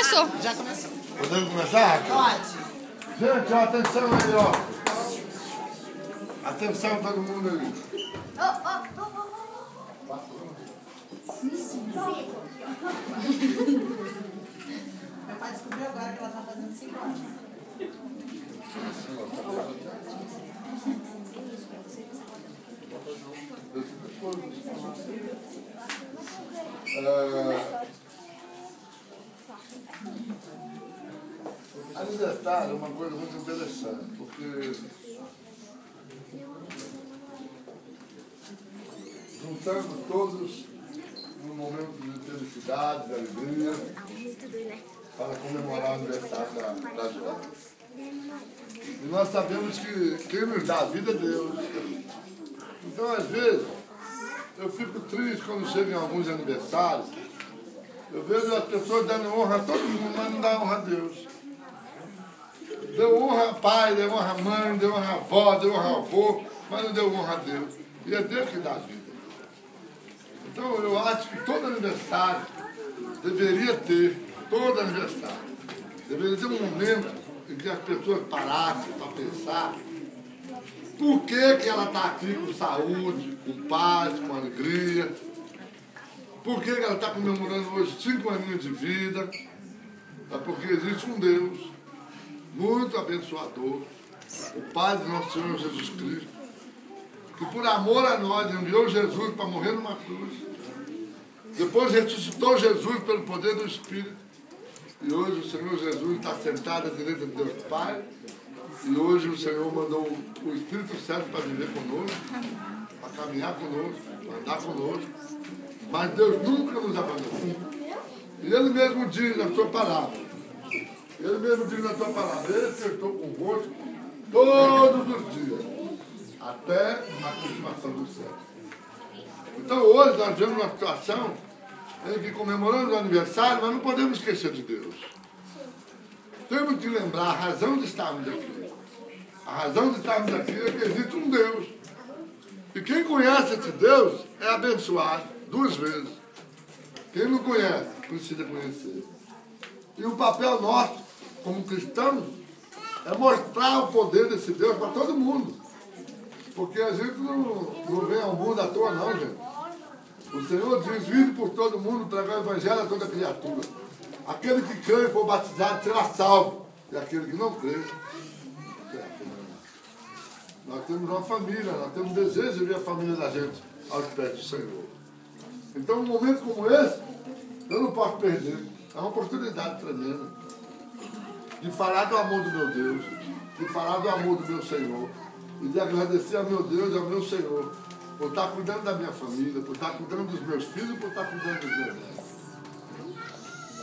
começou. Já começou. Podemos começar? Pode. Gente, ó, atenção aí, ó. Atenção todo mundo aí. Meu pai descobriu agora que ela tá fazendo 5 anos. Aniversário é uma coisa muito interessante, porque juntamos todos num momento de felicidade, de alegria, para comemorar o aniversário da jovem. E nós sabemos que quem nos dá a vida é Deus. Então, às vezes, eu fico triste quando chego em alguns aniversários. Eu vejo as pessoas dando honra a todo mundo, mas não dá honra a Deus. Deu honra a pai, deu honra a mãe, deu honra a avó, deu honra ao avô, mas não deu honra a Deus. E é Deus que dá a vida. Então, eu acho que todo aniversário deveria ter, todo aniversário, deveria ter um momento em que as pessoas parassem para pensar por que ela está aqui com saúde, com paz, com alegria, por que ela está comemorando hoje 5 aninhos de vida. É porque existe um Deus muito abençoador, o Pai de nosso Senhor Jesus Cristo, que por amor a nós enviou Jesus para morrer numa cruz, depois ressuscitou Jesus pelo poder do Espírito, e hoje o Senhor Jesus está sentado à direita de Deus Pai, e hoje o Senhor mandou o Espírito Santo para viver conosco, para caminhar conosco, para andar conosco, mas Deus nunca nos abandonou. E Ele mesmo diz na sua palavra, eu estou convosco todos os dias, até a consumação do céu. Então hoje nós vemos uma situação em que comemoramos o aniversário, mas não podemos esquecer de Deus. Temos que lembrar a razão de estarmos aqui. A razão de estarmos aqui é que existe um Deus. E quem conhece esse Deus é abençoado 2 vezes. Quem não conhece, precisa conhecer. E o papel nosso, como cristãos, é mostrar o poder desse Deus para todo mundo. Porque a gente não vem ao mundo à toa, não, gente. O Senhor diz, vinde por todo mundo, pregar o evangelho a toda criatura. Aquele que crê e for batizado será salvo. E aquele que não crê, será condenado. Nós temos uma família, nós temos desejo de ver a família da gente aos pés do Senhor. Então, um momento como esse, eu não posso perder. É uma oportunidade tremenda de falar do amor do meu Deus, de falar do amor do meu Senhor, e de agradecer ao meu Deus e ao meu Senhor por estar cuidando da minha família, por estar cuidando dos meus filhos, por estar cuidando dos meus netos.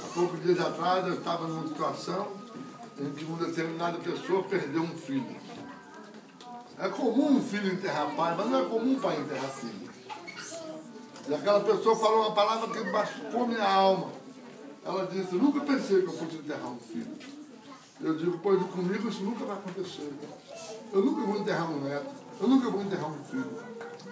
Há poucos dias atrás eu estava numa situação em que uma determinada pessoa perdeu um filho. É comum um filho enterrar pai, mas não é comum um pai enterrar filho. E aquela pessoa falou uma palavra que machucou minha alma. Ela disse, eu nunca pensei que eu fosse enterrar um filho. Eu digo, pois comigo isso nunca vai acontecer. Eu nunca vou enterrar um neto, eu nunca vou enterrar um filho.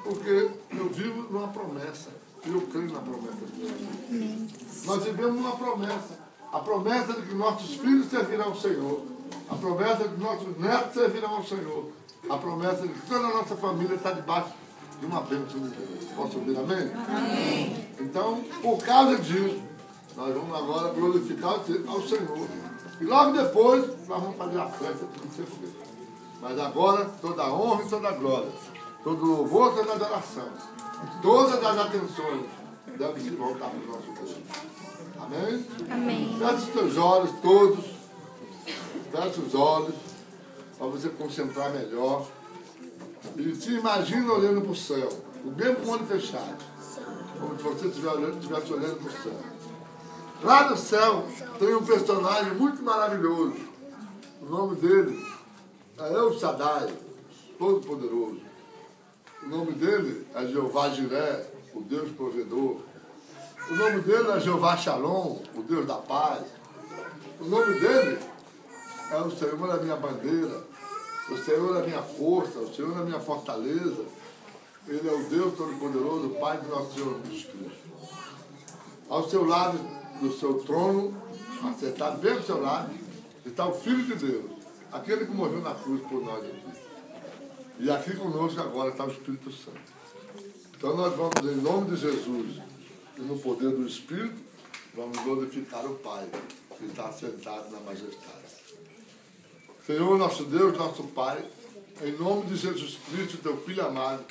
Porque eu vivo numa promessa, e eu creio na promessa de Deus. Nós vivemos numa promessa. A promessa de que nossos filhos servirão ao Senhor. A promessa de que nossos netos servirão ao Senhor. A promessa de que toda a nossa família está debaixo de uma bênção de Deus. Posso ouvir amém? Amém. Então, por causa disso, nós vamos agora glorificar ao Senhor. E logo depois, nós vamos fazer a festa que tem que ser feita. Mas agora, toda a honra e toda a glória, todo o louvor, toda a adoração, todas as atenções devem se voltar para o nosso Deus. Amém? Amém. Feche os teus olhos todos. Feche os olhos para você concentrar melhor. E se imagina olhando para o céu, o mesmo com o olho fechado, como se você estivesse olhando para o céu. Lá no céu tem um personagem muito maravilhoso. O nome dele é El Shaddai, Todo-Poderoso. O nome dele é Jeová Jiré, o Deus provedor. O nome dele é Jeová Shalom, o Deus da paz. O nome dele é o Senhor é a minha bandeira, o Senhor é a minha força, o Senhor é a minha fortaleza. Ele é o Deus Todo-Poderoso, o Pai do nosso Senhor Jesus Cristo. Ao seu lado do seu trono Acertado bem do seu lado, está o Filho de Deus, aquele que morreu na cruz por nós aqui. E aqui conosco agora está o Espírito Santo. Então nós vamos, em nome de Jesus, e no poder do Espírito, vamos glorificar o Pai, que está sentado na majestade. Senhor, nosso Deus, nosso Pai, em nome de Jesus Cristo, teu Filho amado,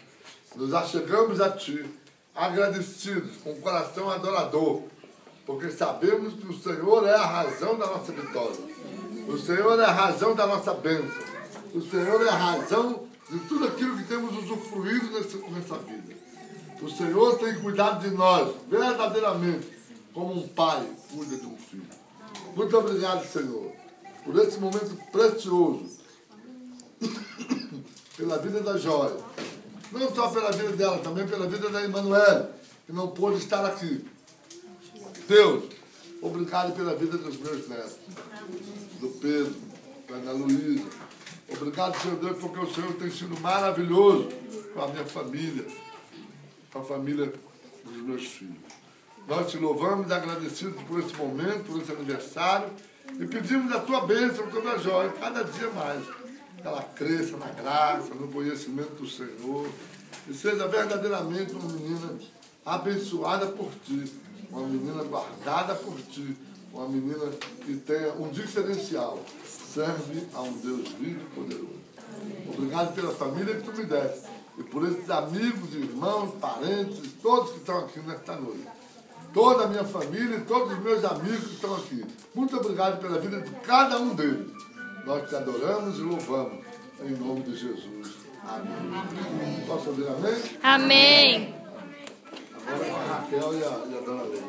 nos achegamos a Ti, agradecidos, com o coração adorador, porque sabemos que o Senhor é a razão da nossa vitória. O Senhor é a razão da nossa bênção. O Senhor é a razão de tudo aquilo que temos usufruído nessa vida. O Senhor tem cuidado de nós, verdadeiramente, como um pai cuida de um filho. Muito obrigado, Senhor, por esse momento precioso, pela vida da Joia. Não só pela vida dela, também pela vida da Emanuele, que não pôde estar aqui. Deus, obrigado pela vida dos meus netos, do Pedro, da Ana Luísa. Obrigado, Senhor Deus, porque o Senhor tem sido maravilhoso com a minha família, com a família dos meus filhos. Nós te louvamos e agradecidos por esse momento, por esse aniversário, e pedimos a tua bênção sobre a Joia, cada dia mais. Que ela cresça na graça, no conhecimento do Senhor, e seja verdadeiramente uma menina abençoada por ti, uma menina guardada por ti, uma menina que tenha um diferencial, serve a um Deus vivo e poderoso. Obrigado pela família que tu me deste, e por esses amigos, irmãos, parentes, todos que estão aqui nesta noite. Toda a minha família e todos os meus amigos que estão aqui. Muito obrigado pela vida de cada um deles. Nós te adoramos e louvamos, em nome de Jesus. Amém. Posso ouvir amém? Amém. Agora com a Raquel e a dona Leila.